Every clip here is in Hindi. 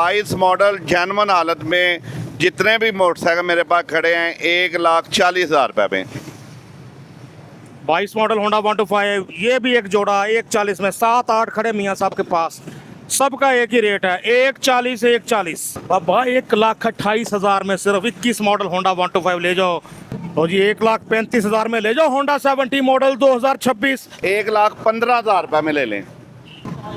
22 मॉडल जैनवन हालत में जितने भी मोटरसाइकिल मेरे पास खड़े हैं 1,40,000 रुपये में। 22 मॉडल होंडा 125, ये भी एक जोड़ा 140 में 7-8 खड़े मियाँ साहब के पास, सबका एक ही रेट है 140 140। अब भाई 1,28,000 में सिर्फ 21 मॉडल होंडा 125 ले जाओ। तो जी 1,35,000 में ले जाओ होंडा 70 मॉडल 2026। 1,15,000 रुपये में ले लें।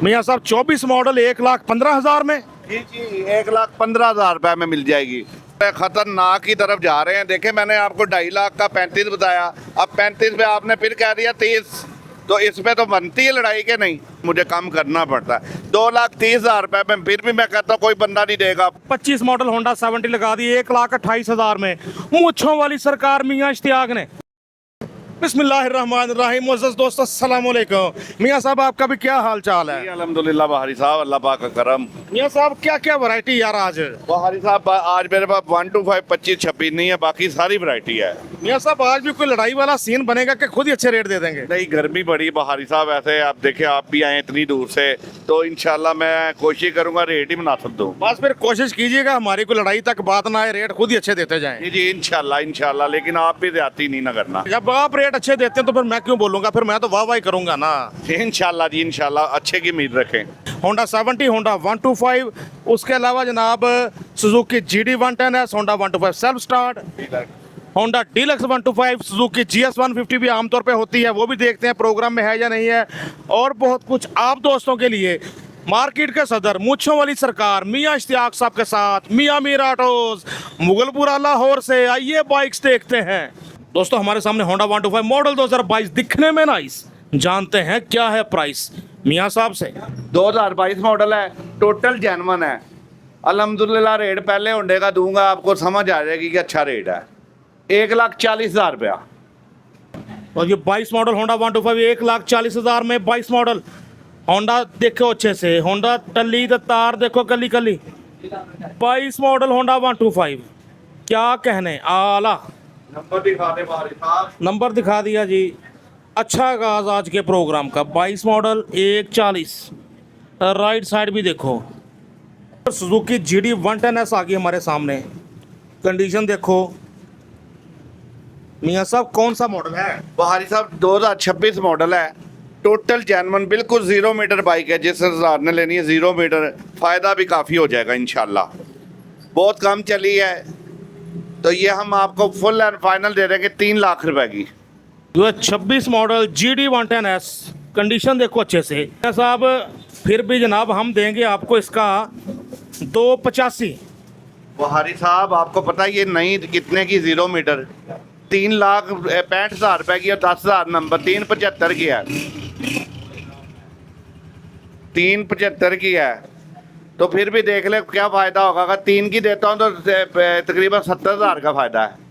मियाँ साहब 24 मॉडल 1,15,000 में। जी जी 1,15,000 रुपये में मिल जाएगी। खतरनाक की तरफ जा रहे हैं। देखे मैंने आपको 2.5 लाख का 35 बताया, अब 35 पे आपने फिर कह दिया 30, तो इसमें तो बनती है लड़ाई के नहीं, मुझे कम करना पड़ता है। 2,30,000 रुपये में फिर भी मैं कहता हूँ कोई बंदा नहीं देगा। 25 मॉडल होंडा 70 लगा दी 1,28,000 में, मूंछों वाली सरकार मियाँ इश्तियाक ने। बिस्मिल्लाहिर्रहमानिर्रहीम। मुअज़्ज़ज़ दोस्तों अस्सलाम वालेकुम। मियाँ साहब आपका भी क्या हाल चाल है? अल्हम्दुलिल्लाह बहारी साहब, अल्लाह पाक का करम। मियाँ साहब क्या क्या वैरायटी यार आज? बहारी साहब आज मेरे पास 125 25 26 नहीं है, बाकी सारी वैरायटी है। मियाँ साहब आज भी कोई लड़ाई वाला सीन बनेगा कि खुद ही अच्छे रेट दे देंगे? नहीं, गर्मी बड़ी बहारी साहब, ऐसे आप देखे आप भी आए इतनी दूर से, तो इंशाल्लाह मैं कोशिश करूंगा रेट ही मुनासिब दूं। बस फिर कोशिश कीजिएगा हमारी कोई लड़ाई तक बात ना आए, रेट खुद ही अच्छे देते जाएं। जी जी इंशाल्लाह इंशाल्लाह, लेकिन आप भी ज्यादती नहीं ना करना। जब आप रेट अच्छे देते हैं तो फिर मैं क्यों बोलूंगा, फिर मैं तो वाह वाह करूंगा ना। इंशाल्लाह जी इंशाल्लाह, अच्छे की उम्मीद रखें। होंडा 70, होंडा 125, उसके अलावा जनाब Suzuki GD 110S, Honda 125 self start, Honda deluxe 125, Suzuki GS 150 भी आमतौर पे होती है, वो भी देखते हैं प्रोग्राम में है या नहीं है। और बहुत कुछ आप दोस्तों के लिए मार्केट के सदर मूंछों वाली सरकार मियाँ इश्तियाक साहब के साथ मियाँ मीर ऑटोज मुगलपुरा लाहौर से। आइए बाइक्स देखते हैं। दोस्तों हमारे सामने होंडा 125 मॉडल 2022, दिखने में नाइस, जानते हैं क्या है प्राइस मियाँ साहब से। 2022 मॉडल है, टोटल जैनवन है। अल्हम्दुलिल्लाह रेट पहले होंडे का दूंगा, आपको समझ आ जाएगी कि अच्छा रेट है। 1,40,000 रुपया। और ये 22 मॉडल होंडा 125 1,40,000 में 22 मॉडल होंडा देखो अच्छे से, होंडा टल्ली तो तार देखो कली कली। 22 मॉडल होंडा 125, क्या कहने, आला। नंबर दिखा दे बहारी साहब। नंबर दिखा दिया जी। अच्छा आगाज आज के प्रोग्राम का। 22 मॉडल 140, राइट साइड भी देखो। सुजुकी GD 110S आ गई हमारे सामने, कंडीशन देखो। मियाँ साहब कौन सा मॉडल है? बहारी साहब 2026 मॉडल है, टोटल जैनवन, बिल्कुल 0 मीटर बाइक है। जिस हजार ने लेनी है 0 मीटर, फ़ायदा भी काफ़ी हो जाएगा इंशाल्लाह। बहुत कम चली है, तो ये हम आपको फुल एंड फाइनल दे देंगे 3 लाख रुपए की। जो है 26 मॉडल GD 110S, कंडीशन देखो अच्छे से। मियाँ साहब फिर भी जनाब हम देंगे आपको इसका 285। बहारी साहब आपको पता है ये नई कितने की 0 मीटर? 3,65,000 रुपए की और 10,000 नंबर, 3,75 की है। 3,75 की है, तो फिर भी देख ले क्या फ़ायदा होगा। अगर 3 की देता हूँ तो तकरीबन 70,000 का फ़ायदा है।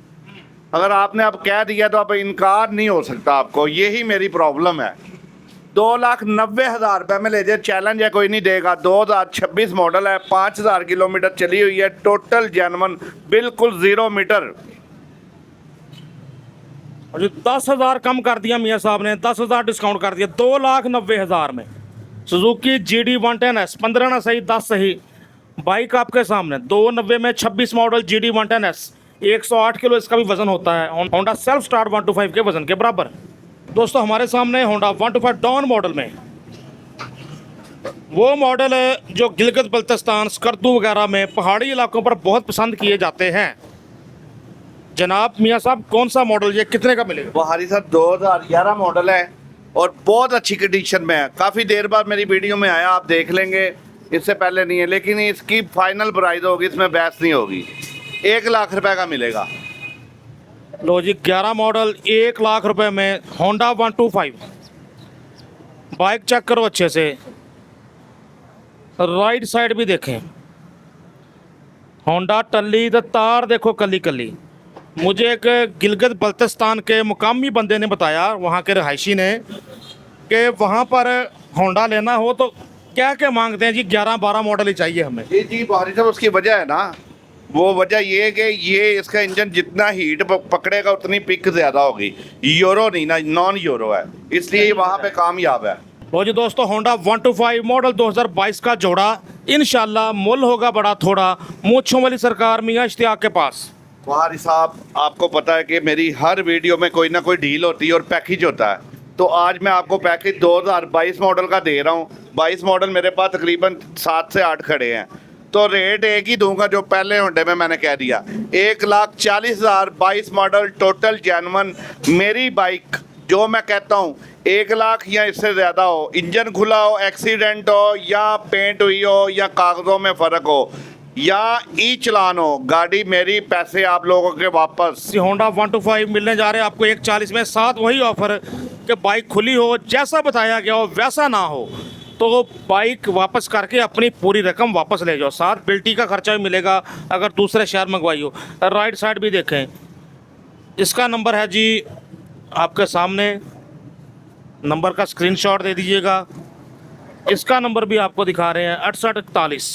अगर आपने अब कह दिया तो अब इनकार नहीं हो सकता आपको, यही मेरी प्रॉब्लम है। 2,90,000 रुपये में ले जाए, चैलेंज है, कोई नहीं देगा। 2026 मॉडल है, 5,000 किलोमीटर चली हुई है, टोटल जैनवन, बिल्कुल 0 मीटर। और जो 10,000 कम कर दिया मियाँ साहब ने, 10,000 डिस्काउंट कर दिया, 2,90,000 में सुजुकी GD 110S। 15 ना सही 10 सही, बाइक आपके सामने 290 में 26 मॉडल GD 110S। 108 किलो इसका भी वजन होता है, होंडा सेल्फ स्टार्ट 125 के वजन के बराबर। दोस्तों हमारे सामने होंडा 125 डॉन मॉडल में, वो मॉडल है जो गिलगित बल्तिस्तान, स्कर्दू वगैरह में पहाड़ी इलाकों पर बहुत पसंद किए जाते हैं। जनाब मियाँ साहब कौन सा मॉडल, ये कितने का मिलेगा? बहारी साहब 2011 मॉडल है और बहुत अच्छी कंडीशन में है। काफ़ी देर बाद मेरी वीडियो में आया, आप देख लेंगे, इससे पहले नहीं है, लेकिन इसकी फाइनल प्राइस होगी, इसमें बहस नहीं होगी। 1 लाख रुपए का मिलेगा। लो जी 11 मॉडल 1 लाख रुपए में होंडा 125। बाइक चेक करो अच्छे से, राइट साइड भी देखें, होंडा टल्ली द तार देखो कली कली। मुझे एक गिलगित बल्तिस्तान के मुकामी बंदे ने बताया, वहाँ के रहायशी ने, कि वहाँ पर होंडा लेना हो तो क्या क्या मांगते हैं जी, 11-12 मॉडल ही चाहिए हमें। जी जी बहारी साहब, उसकी वजह है ना, वो वजह ये है कि ये इसका इंजन जितना हीट पकड़ेगा उतनी पिक ज़्यादा होगी। यूरो नहीं ना, नॉन यूरो है, इसलिए वहाँ पे कामयाब है। लो जी दोस्तों, होंडा 125 मॉडल 2022 का जोड़ा इंशाल्लाह मुल होगा बड़ा थोड़ा मूंछों वाली सरकार मियां इश्तियाक के पास। वहारी साहब, आपको पता है कि मेरी हर वीडियो में कोई ना कोई डील होती है और पैकेज होता है, तो आज मैं आपको पैकेज 2022 मॉडल का दे रहा हूँ। 22 मॉडल मेरे पास तकरीबन 7 से 8 खड़े हैं, तो रेट एक ही दूंगा जो पहले होंडे में मैंने कह दिया, 1,40,000 22 मॉडल टोटल जेन्युइन। मेरी बाइक जो मैं कहता हूँ 1 लाख या इससे ज़्यादा हो, इंजन खुला हो, एक्सीडेंट हो या पेंट हुई हो या कागज़ों में फ़र्क हो या ई चलान हो, गाड़ी मेरी, पैसे आप लोगों के वापस। होंडा 125 मिलने जा रहे हैं आपको 140 में, साथ वही ऑफर कि बाइक खुली हो, जैसा बताया गया हो वैसा ना हो तो बाइक वापस करके अपनी पूरी रकम वापस ले जाओ। साथ बिल्टी का खर्चा भी मिलेगा अगर दूसरे शहर मंगवाई हो। राइट साइड भी देखें, इसका नंबर है जी आपके सामने, नंबर का स्क्रीनशॉट दे दीजिएगा। इसका नंबर भी आपको दिखा रहे हैं 6841।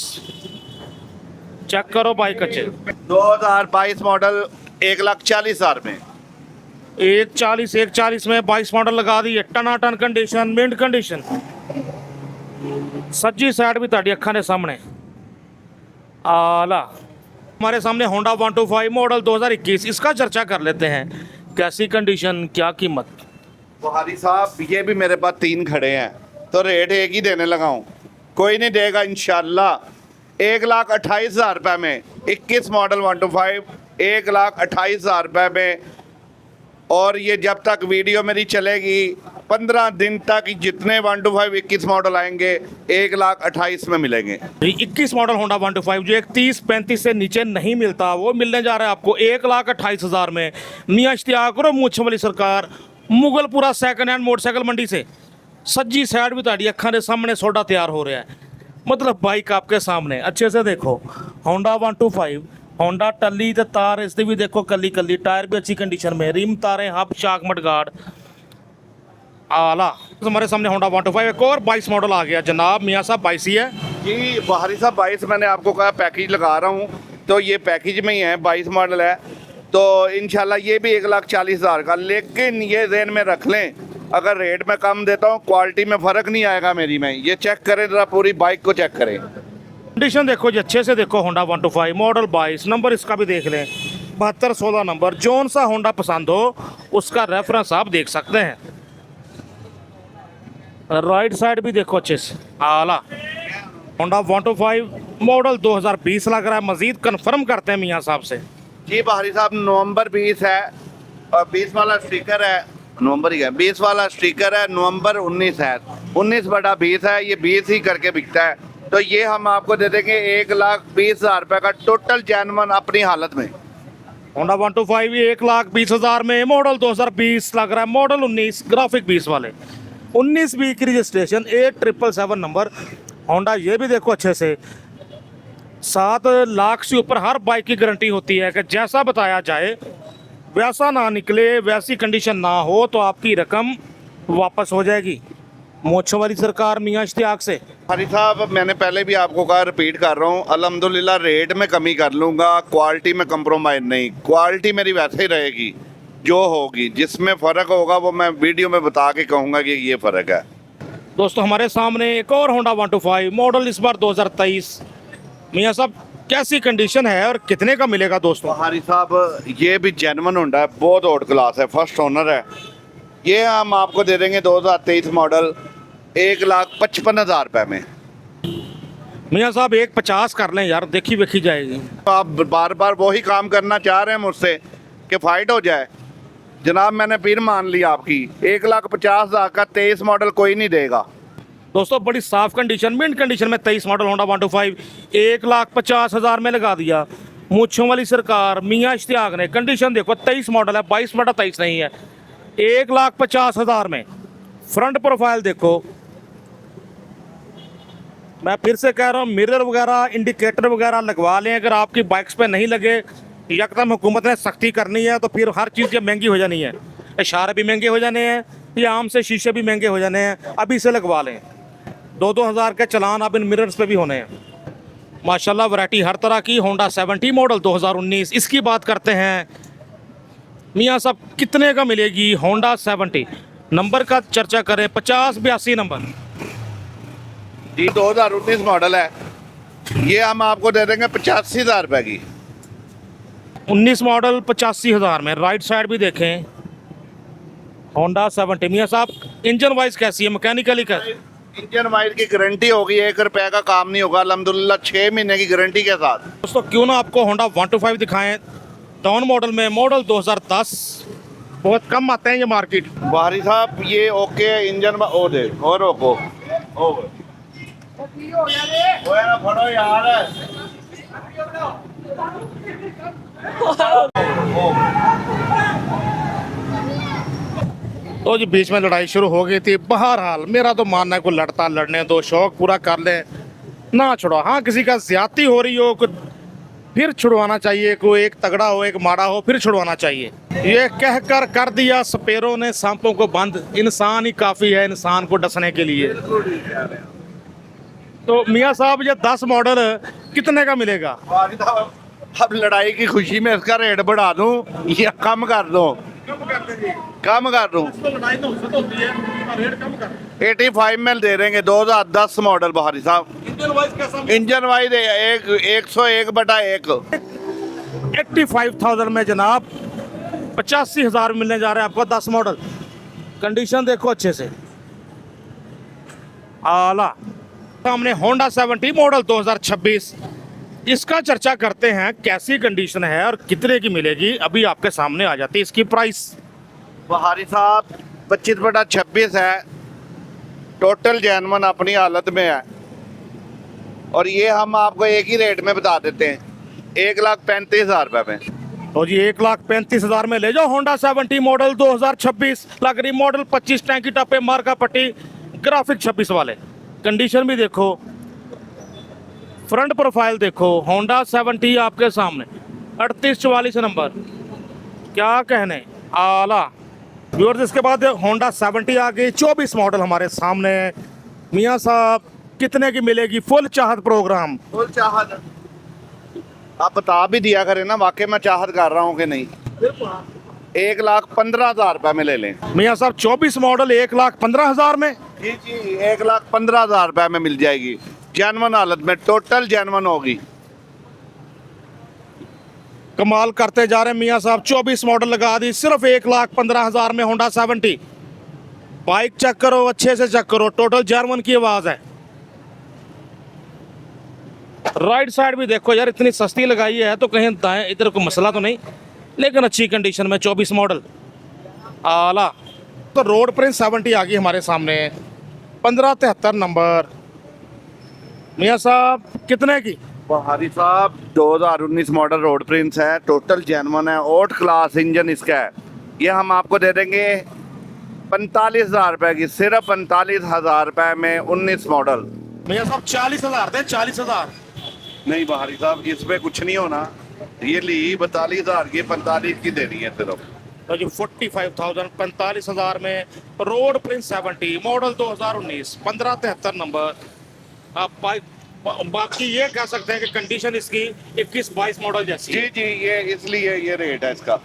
चेक करो बाइक अच्छे। 2022 मॉडल 1,40,000 में, 140 में 22 मॉडल लगा दी है, टनाटन कंडीशन, मिंट कंडीशन। सज्जी साइड भी ताड़ी अखा ने सामने आला। हमारे सामने होंडा 125 मॉडल 2021, इसका चर्चा कर लेते हैं, कैसी कंडीशन, क्या कीमत। बुहारी साहब, ये भी मेरे पास 3 खड़े हैं, तो रेट एक ही देने लगा हूँ, कोई नहीं देगा इंशाल्लाह। 1,28,000 रुपये में 21 मॉडल 125, 1,28,000 रुपये में। और ये जब तक वीडियो मेरी चलेगी 15 दिन तक जितने 125 21 मॉडल आएंगे 1,28,000 में मिलेंगे। 21 मॉडल होंडा 125 जो एक 30-35 से नीचे नहीं मिलता, वो मिलने जा रहा है आपको 1,28,000 में। मियां इश्तियाक और मूंछों वाली सरकार, मुगलपुरा सेकंड हैंड मोटरसाइकिल मंडी से। सज्जी साइड भी ताड़ी अखा के सामने सोडा तैयार हो रहा है, मतलब बाइक आपके सामने अच्छे से देखो। होंडा 125, होंडा टली तो तार इसकी भी देखो कली कली, टायर भी अच्छी कंडीशन में, रिम तारें, हब शाक मडगार्ड आला। हमारे सामने होंडा 125 एक और 22 मॉडल आ गया जनाब। मियां साहब 22 ही है जी। बुहारी साहब 22 मैंने आपको कहा पैकेज लगा रहा हूँ, तो ये पैकेज में ही है, 22 मॉडल है, तो इंशाल्लाह ये भी 1,40,000 का। लेकिन ये ज़हन में रख लें, अगर रेट में कम देता हूँ क्वालिटी में फ़र्क नहीं आएगा मेरी में। ये चेक करें ज़रा, पूरी बाइक को चेक करें, कंडीशन देखो जी अच्छे से देखो। होंडा 125 मॉडल 22, नंबर इसका भी देख लें 7216 नंबर। जौन सा होंडा पसंद हो उसका रेफरेंस आप देख सकते हैं। राइट साइड भी देखो अच्छे से आला। होंडा 125 मॉडल 2020 लग रहा है, मज़ीद कंफर्म करते हैं मियाँ साहब से। जी बुहारी साहब, नवंबर 20 है और 20 वाला स्टिकर है, नवंबर ही है, 20 वाला स्टिकर है, नवंबर 19 है, 19/20 है, ये 20 ही करके बिकता है। तो ये हम आपको दे देंगे 1,20,000 रुपये का टोटल जेन्युइन अपनी हालत में। होंडा 125 ये 1,20,000 में, मॉडल 2020 लग रहा है, मॉडल 19, ग्राफिक 20 वाले, 19 की रजिस्ट्रेशन, 8777 नंबर। होंडा ये भी देखो अच्छे से, 7 लाख से ऊपर हर बाइक की गारंटी होती है कि जैसा बताया जाए वैसा ना निकले, वैसी कंडीशन ना हो तो आपकी रकम वापस हो जाएगी। मूंछों वाली सरकार मियां इश्तियाक से। हरी साहब, मैंने पहले भी आपको कहा, रिपीट कर रहा हूँ, अल्हम्दुलिल्लाह रेट में कमी कर लूँगा, क्वालिटी में कंप्रोमाइज़ नहीं। क्वालिटी मेरी वैसे ही रहेगी जो होगी, जिसमें फ़र्क होगा वो मैं वीडियो में बता के कहूँगा कि ये फ़र्क है। दोस्तों हमारे सामने एक और होंडा 125 मॉडल इस बार 2023। मियां साहब कैसी कंडीशन है और कितने का मिलेगा दोस्तों? हरी साहब, ये भी जेन्युइन होंडा है, बहुत ओल्ड क्लास है, फर्स्ट ओनर है। ये हम आपको दे देंगे 2023 मॉडल 1,55,000 रुपये में। मियां साहब 150 कर लें यार, देखी वेखी जाएगी। आप बार बार वही काम करना चाह रहे हैं मुझसे कि फ़ाइट हो जाए। जनाब मैंने फिर मान लिया आपकी, 1,50,000 का 23 मॉडल कोई नहीं देगा। दोस्तों बड़ी साफ कंडीशन, मिंट कंडीशन में 23 मॉडल होंडा 125 1,50,000 में लगा दिया मूंछों वाली सरकार मियां इश्तियाक ने। कंडीशन देखो 23 मॉडल है, 22/23 नहीं है, 1,50,000 में। फ्रंट प्रोफाइल देखो, मैं फिर से कह रहा हूँ मिरर वगैरह इंडिकेटर वगैरह लगवा लें। अगर आपकी बाइक्स पे नहीं लगे, यकदम हुकूमत ने सख्ती करनी है तो फिर हर चीज़ महंगी हो जानी है। इशारे भी महंगे हो जाने हैं, या आम से शीशे भी महंगे हो जाने हैं। अभी से लगवा लें, 2-2 हज़ार के चलान अब इन मिरर्स पे भी होने हैं। माशाल्लाह वैरायटी हर तरह की। होंडा 70 मॉडल 2019, इसकी बात करते हैं मियाँ साहब कितने का मिलेगी होंडा 70? नंबर का चर्चा करें, 5082 नंबर। जी 2019 मॉडल है, ये हम आपको दे देंगे 85,000 रुपये की। 19 मॉडल 85,000 में। राइट साइड भी देखें, होंडा 70। मियाँ साहब इंजन वाइज कैसी है, मैकेनिकली कैसी? इंजन वाइज की गारंटी होगी, 1 रुपए का काम नहीं होगा अल्हम्दुलिल्लाह, 6 महीने की गारंटी के साथ। दोस्तों क्यों ना आपको होंडा 125 दिखाएं, टाउन मॉडल में, मॉडल 2010। बहुत कम आते हैं ये मार्केट। बाहरी साहब ये ओके इंजन ओ दे और रोको ओ ओए ना फड़ो यार। तो जी बीच में लड़ाई शुरू हो गई थी। बहरहाल मेरा तो मानना है, कोई लड़ता लड़ने दो, शौक पूरा कर ले ना छुड़वा। हाँ किसी का ज्यादती हो रही हो फिर छुड़वाना चाहिए, कोई एक तगड़ा हो एक माड़ा हो फिर छुड़वाना चाहिए। ये कहकर कर दिया सपेरों ने सांपों को बंद, इंसान ही काफी है इंसान को डसने के लिए। तो मियाँ साहब ये 10 मॉडल कितने का मिलेगा? बाहरी साहब अब लड़ाई की खुशी में इसका रेट बढ़ा दूं या कम कर दूं? कम कर दूं। 85 में दे देंगे, 2010 मॉडल बाहरी साहब। Engine wise 101/1। 85,000 में जनाब 85,000 मिलने जा रहा है आपको 10 मॉडल। कंडीशन देखो अच्छे से, आला। हमने होंडा 70 मॉडल 2026, इसका चर्चा करते हैं, कैसी कंडीशन है और कितने की मिलेगी। अभी आपके सामने आ जाती है इसकी प्राइस। बाहरी साहब 25/26 है, टोटल जैनवन अपनी हालत में है, और ये हम आपको एक ही रेट में बता देते हैं, 1,35,000 रुपये में। तो जी 1,35,000 में ले जाओ होंडा 70 मॉडल 2026। लग रही मॉडल 25, टैंकी टप्पे, मार्का पट्टी, ग्राफिक 26 वाले। कंडीशन भी देखो, फ्रंट प्रोफाइल देखो, होंडा 70 आपके सामने 3844 नंबर, क्या कहने, आला। व्यूअर्स इसके बाद होंडा 70 आ गई, 24 मॉडल हमारे सामने। मियाँ साहब कितने की मिलेगी? फुल चाहत प्रोग्राम। फुल चाहत आप बता भी दिया करें ना, वाकई मैं चाहत कर रहा हूँ कि नहीं। 1,15,000 रुपये में ले लें। मियाँ साहब 24 मॉडल 1,15,000 में। जी जी 1,15,000 रुपये में मिल जाएगी, जैनवन हालत में, टोटल जैनवन होगी। कमाल करते जा रहे हैं मियाँ साहब, 24 मॉडल लगा दी सिर्फ 1,15,000 में होंडा 70। बाइक चेक करो, अच्छे से चेक करो, टोटल जर्मन की आवाज है। राइट साइड भी देखो यार, इतनी सस्ती लगाई है तो कहीं दाएं इधर कोई मसला तो नहीं, लेकिन अच्छी कंडीशन में 24 मॉडल, आला। तो रोड प्रिंस 70 आ गई हमारे सामने, 1573 नंबर। मियाँ साहब कितने की? बाहरी साहब 2019 मॉडल रोड प्रिंस है, टोटल जैनवन है, ओट क्लास इंजन इसका है। ये हम आपको दे देंगे 45,000 रुपये की, सिर्फ 45,000 रुपये में 19 मॉडल। मियाँ साहब 40,000 दे, 40,000। नहीं बाहरी साहब इस पे कुछ नहीं होना, ये ली 42,000 की, 45 की देनी है सिर्फ। तो जी 45,000, 45,000 में रोड प्रिंस 70 मॉडल 2019, 1573 नंबर। आप बाकी ये कह सकते हैं कि कंडीशन इसकी 21-22 मॉडल जैसी जी है। जी ये इसलिए ये रेट है इसका।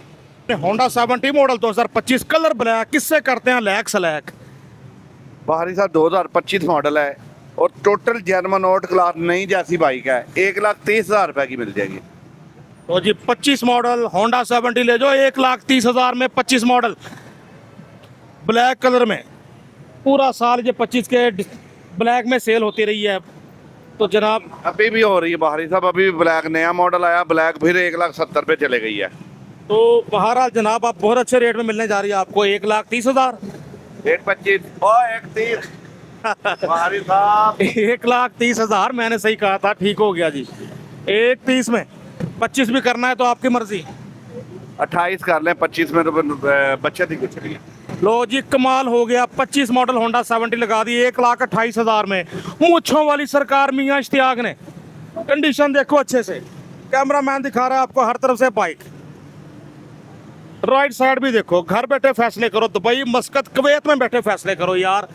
होंडा 70 मॉडल 2025, कलर ब्लैक, किससे करते हैं लैक सलैक। बाहरी साहब 2025 मॉडल है और टोटल जर्मन ओट क्लास नई जैसी बाइक है, 1,30,000 रुपये की मिल जाएगी। तो जी 25 मॉडल होंडा 70 ले जाओ 1,30,000 में, 25 मॉडल ब्लैक कलर में। पूरा साल ये 25 के ब्लैक में सेल होती रही है, तो जनाब अभी भी हो रही है बाहरी साहब, अभी भी ब्लैक नया मॉडल आया, ब्लैक फिर 1,70,000 पे चले गई है। तो बहरहाल जनाब आप बहुत अच्छे रेट में मिलने जा रही है आपको 1,30,000। 1,25 और 1,30 बाहरी साहब 1,30,000 मैंने सही कहा था, ठीक हो गया जी। 1,30 में 25 भी करना है तो आपकी मर्जी। 28 कर लें, 25 में तो बचत ही कुछ नहीं है। लो जी कमाल हो गया, 25 मॉडल होंडा 70 लगा दी 1,28,000 में, मूंछों वाली सरकार मियां इश्तियाक ने। कंडीशन देखो अच्छे से, कैमरामैन दिखा रहा है आपको हर तरफ से बाइक। राइट साइड भी देखो, घर बैठे फैसले करो, दुबई मस्कत कुवैत में बैठे फैसले करो यार,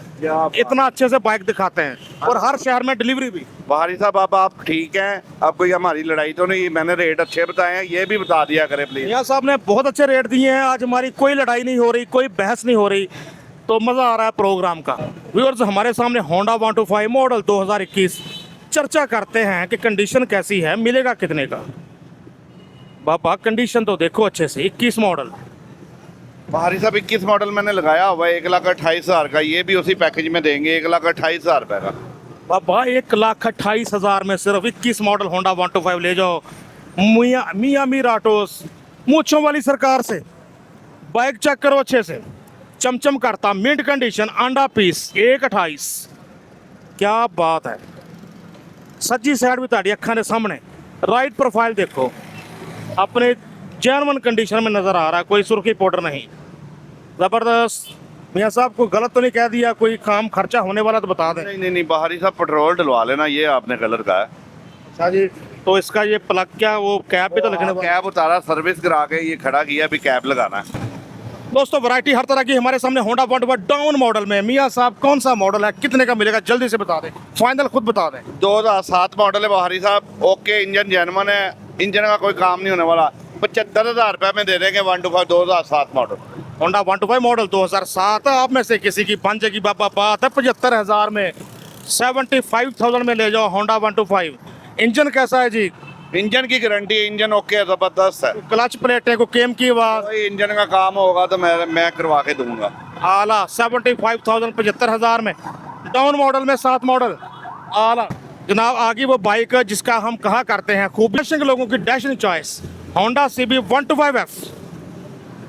इतना अच्छे से बाइक दिखाते हैं, और हर शहर में डिलीवरी भी। बाहरी साहब अब आप ठीक हैं, अब कोई हमारी लड़ाई तो नहीं, मैंने रेट अच्छे बताए हैं, ये भी बता दिया करें प्लीज। मियां साहब ने बहुत अच्छे रेट दिए हैं, आज हमारी कोई लड़ाई नहीं हो रही, कोई बहस नहीं हो रही। तो मज़ा आ रहा है प्रोग्राम का। व्यूअर्स, हमारे सामने होंडा 125 मॉडल 2021, चर्चा करते हैं कि कंडीशन कैसी है, मिलेगा कितने का। बाबा कंडीशन तो देखो अच्छे से, 21 मॉडल। बाहरी साहब 21 मॉडल मैंने लगाया हुआ है, 1,28,000 का, ये भी उसी पैकेज में देंगे 1,28,000 रुपये का। बाबा 1,28,000 में सिर्फ 21 मॉडल होंडा 125 ले जाओ। मियाँ मीर ऑटोस, मूंछों वाली सरकार से। बाइक चेक करो अच्छे से, चमचम करता, मिंट कंडीशन, अंडा पीस, 1,28। क्या बात है। सज्जी साइड भी ताड़ी अखा ने सामने, राइट प्रोफाइल देखो, अपने जर्मन कंडीशन में नज़र आ रहा है, कोई सुर्खी पाउडर नहीं। ज़बरदस्त। मियाँ साहब को गलत तो नहीं कह दिया, कोई काम खर्चा होने वाला तो बता दें। नहीं बाहरी साहब पेट्रोल डलवा लेना, ये आपने कलर का है। अच्छा जी, तो इसका ये प्लग क्या, वो कैप भी तो लगने वाला। कैब उतारा, सर्विस करा के ये खड़ा किया, अभी कैब लगाना है। दोस्तों वैरायटी हर तरह की हमारे सामने होंडा 125 डाउन मॉडल में। मियाँ साहब कौन सा मॉडल है, कितने का मिलेगा, जल्दी से बता दें, फाइनल खुद बता दें। 2007 मॉडल है बाहरी साहब, ओके, इंजन जेनवन है, इंजन का कोई काम नहीं होने वाला। 75,000 रुपये में दे देंगे 125 2007 मॉडल। होंडा 125 मॉडल 2007, आप में से किसी की बन जाएगी बाबा बात है। 75,000 में, 75,000 में ले जाओ होंडा 125। इंजन कैसा है जी? इंजन की गारंटी है, इंजन ओके है, ज़बरदस्त है। क्लच प्लेटें को केम की आवाज़, कोई इंजन का काम होगा तो मैं करवा के दूंगा। आला। 75,000 75,000 में, डाउन मॉडल में 7 मॉडल, आला जनाब। आगे वो बाइक है जिसका हम कहा करते हैं खूब डैशिंग लोगों की dashing choice, Honda CB 125F।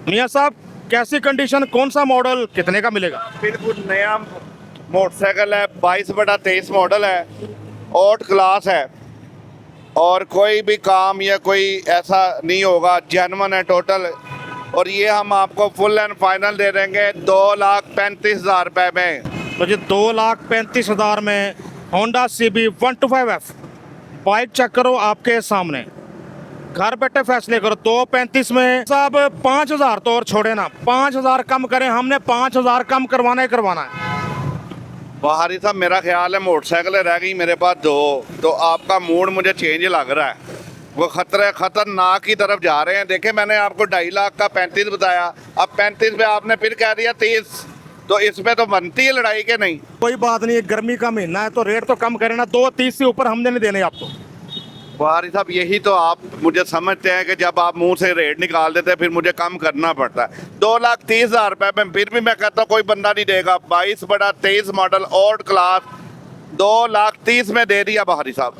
मियाँ साहब कैसी कंडीशन, कौन सा मॉडल, कितने का मिलेगा? बिल्कुल नया मोटरसाइकिल है, 22/23 मॉडल है, ऑट क्लास है, और कोई भी काम या कोई ऐसा नहीं होगा, जेन्युइन है टोटल। और ये हम आपको फुल एंड फाइनल दे देंगे 2,35,000 रुपये में। तो जी 2,35,000 में Honda CB 125F। Bike check करो आपके सामने, घर बैठे फैसले करो। 2,35 में साहब 5,000 तो और छोड़े ना, 5,000 कम करें, हमने 5,000 कम करवाना ही करवाना है। बाहरी साहब मेरा ख्याल है मोटरसाइकिल रह गई मेरे पास 2, तो आपका मूड मुझे चेंज लग रहा है, वो खतरनाक की तरफ जा रहे हैं। देखे मैंने आपको 2.5 लाख का 35 बताया, अब 35 पे आपने फिर कह दिया 30, तो इसमें तो बनती है लड़ाई के नहीं। कोई बात नहीं, गर्मी का महीना है तो रेट तो कम करें ना, 2,30 से ऊपर हमने नहीं देने आपको। बाहरी साहब यही तो आप मुझे समझते हैं कि जब आप मुंह से रेट निकाल देते हैं फिर मुझे कम करना पड़ता है। 2,30,000 रुपये में फिर भी मैं कहता हूँ कोई बंदा नहीं देगा। 22/23 मॉडल ऑट क्लास 2,30,000 में दे दिया बाहरी साहब।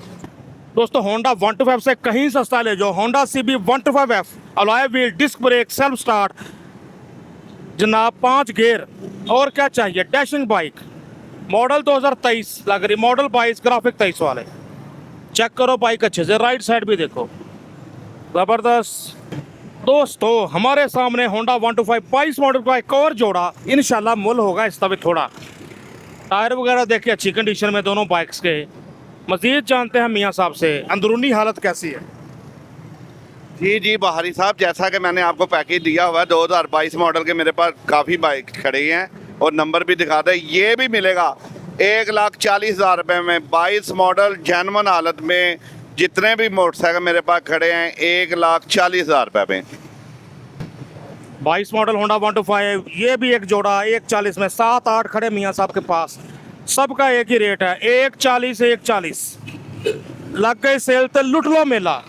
दोस्तों होंडा 125 से कहीं सस्ता ले जाओ। Honda CB 125F, alloy wheel, disc brake, self start जनाब, 5 गियर, और क्या चाहिए। डैशिंग बाइक, मॉडल 2023 लग रही, मॉडल 22, ग्राफिक 23 वाले। चेक करो बाइक अच्छे से, राइट साइड भी देखो, ज़बरदस्त। दोस्तों हमारे सामने होंडा 125 22 मॉडल का एक और जोड़ा, इंशाल्लाह मुल होगा इसका भी थोड़ा। टायर वगैरह देखिए अच्छी कंडीशन में दोनों बाइक्स के। मज़ीद जानते हैं मियाँ साहब से अंदरूनी हालत कैसी है। जी बाहरी साहब, जैसा कि मैंने आपको पैकेज दिया हुआ है 2022 मॉडल के मेरे पास काफ़ी बाइक खड़ी हैं और नंबर भी दिखा दे, ये भी मिलेगा 1,40,000 रुपये में। 22 मॉडल जेन्युइन हालत में जितने भी मोटरसाइकिल मेरे पास खड़े हैं 1,40,000 रुपये में। 22 मॉडल होंडा 125, ये भी एक जोड़ा 1,40 में। 7-8 खड़े मियाँ साहब के पास, सबका एक ही रेट है 1,40 1,40। लग गई सेल तो लुट लो मेला,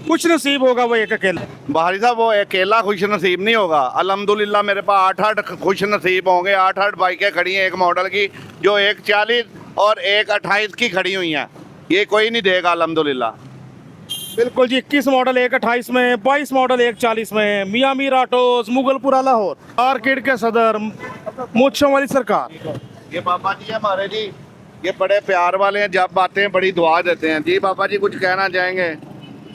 कुछ नसीब होगा वो एक अकेला। बाहरी साहब वो अकेला खुश नसीब नहीं होगा, अल्हम्दुलिल्लाह मेरे पास 8-8 खुश नसीब होंगे। 8-8 बाइकें खड़ी हैं एक मॉडल की, जो 1,40 और 1,28 की खड़ी हुई हैं, ये कोई नहीं देगा अल्हम्दुलिल्लाह। बिल्कुल जी, 21 मॉडल 1,28 में, 22 मॉडल 1,40 में। मियाँ मीर ऑटोस, मुगलपुरा लाहौर, आर्किड के सदर, मूंछों वाली सरकार। ये बाबा जी हमारे जी, ये बड़े प्यार वाले हैं, जब आते हैं बड़ी दुआ देते हैं। जी बाबा जी कुछ कहना चाहेंगे?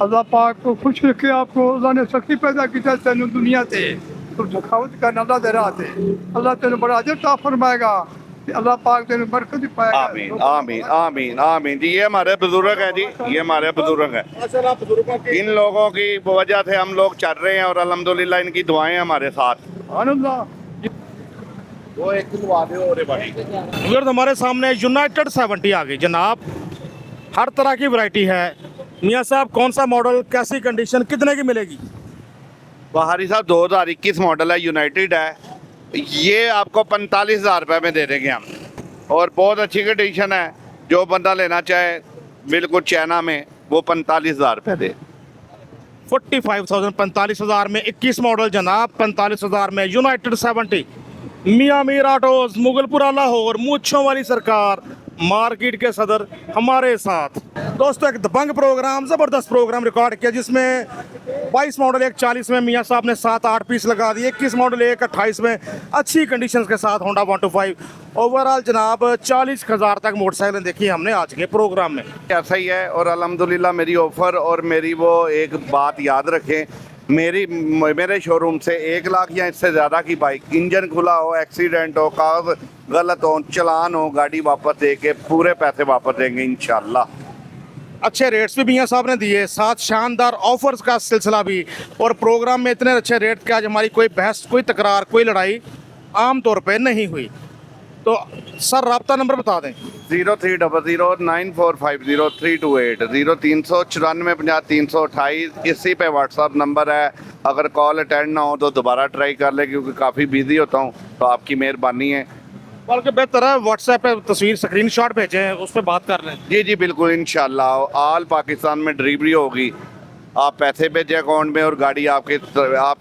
अल्लाह पाक को खुश रखे आपको। अल्लाह ने सखी पैदा किया तेन दुनिया से, तो सखावत करना अल्लाह दे राह से। अल्लाह तेन बड़ा अजर ता फरमाएगा, अल्लाह पाक तेन बरकत ही पाएगा। आमीन आमीन आमीन आमीन। जी ये हमारे बुजुर्ग हैं जी, ये हमारे बुजुर्ग हैं। इन लोगों की वजह से हम लोग चल रहे हैं और अल्हम्दुलिल्लाह इनकी दुआएं हमारे साथ। अल्लाह वो एक दुआ दे और भाई। उधर हमारे सामने यूनाइटेड 70 आ गई जनाब, हर तरह की वैरायटी है। मियाँ साहब कौन सा मॉडल, कैसी कंडीशन, कितने की मिलेगी? बाहरी साहब 2021 मॉडल है, यूनाइटेड है, ये आपको 45,000 रुपये में दे देंगे हम, और बहुत अच्छी कंडीशन है। जो बंदा लेना चाहे बिल्कुल चाइना में, वो 45,000 रुपये दे। 45,000 45,000 में 21 मॉडल जनाब, 45,000 में यूनाइटेड 70 मियां मीर ऑटोज, मुगलपुरा लाहौर, मूंछों वाली सरकार, मार्केट के सदर हमारे साथ। दोस्तों एक दबंग प्रोग्राम, ज़बरदस्त प्रोग्राम रिकॉर्ड किया जिसमें 22 मॉडल 140 में मियां साहब ने 7-8 पीस लगा दिए, 21 मॉडल 128 में अच्छी कंडीशंस के साथ होंडा 125। ओवरऑल जनाब 40,000 तक मोटरसाइकिलें देखी हमने आज के प्रोग्राम में। ऐसा ही है। और अल्हम्दुलिल्लाह मेरी ऑफ़र और मेरी वो एक बात याद रखें, मेरे शोरूम से 1 लाख या इससे ज़्यादा की बाइक, इंजन खुला हो, एक्सीडेंट हो, कागज गलत हो, चलान हो, गाड़ी वापस दे के पूरे पैसे वापस देंगे इंशाल्लाह। अच्छे रेट्स भी मियां साहब ने दिए, साथ शानदार ऑफर्स का सिलसिला भी, और प्रोग्राम में इतने अच्छे रेट के आज हमारी कोई बहस, कोई तकरार, कोई लड़ाई आम तौर पे नहीं हुई। तो सर रब्ता नंबर बता दें। 03009450 039450 इसी पे व्हाट्सअप नंबर है। अगर कॉल अटेंड ना हो तो दोबारा ट्राई कर ले, क्योंकि काफ़ी बिजी होता हूँ, तो आपकी मेहरबानी है। बल्कि बेहतर है व्हाट्सएप पे तस्वीर स्क्रीनशॉट भेजें, उस पर बात कर लें। जी जी बिल्कुल, इंशाल्लाह ऑल पाकिस्तान में डिलीवरी होगी। आप पैसे भेजें अकाउंट में और गाड़ी आप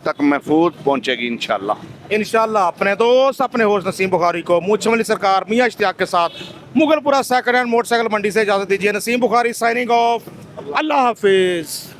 तक महफूज पहुँचेगी इंशाल्लाह। इंशाल्लाह अपने दोस्त, अपने होस्ट नसीम बुखारी को मूंछ वाली सरकार मियां इश्तियाक के साथ मुगलपुरा सेकंड हैंड मोटरसाइकिल मंडी से इजाज़त दीजिए। नसीम बुखारी साइनिंग ऑफ, अल्लाह हाफिज़।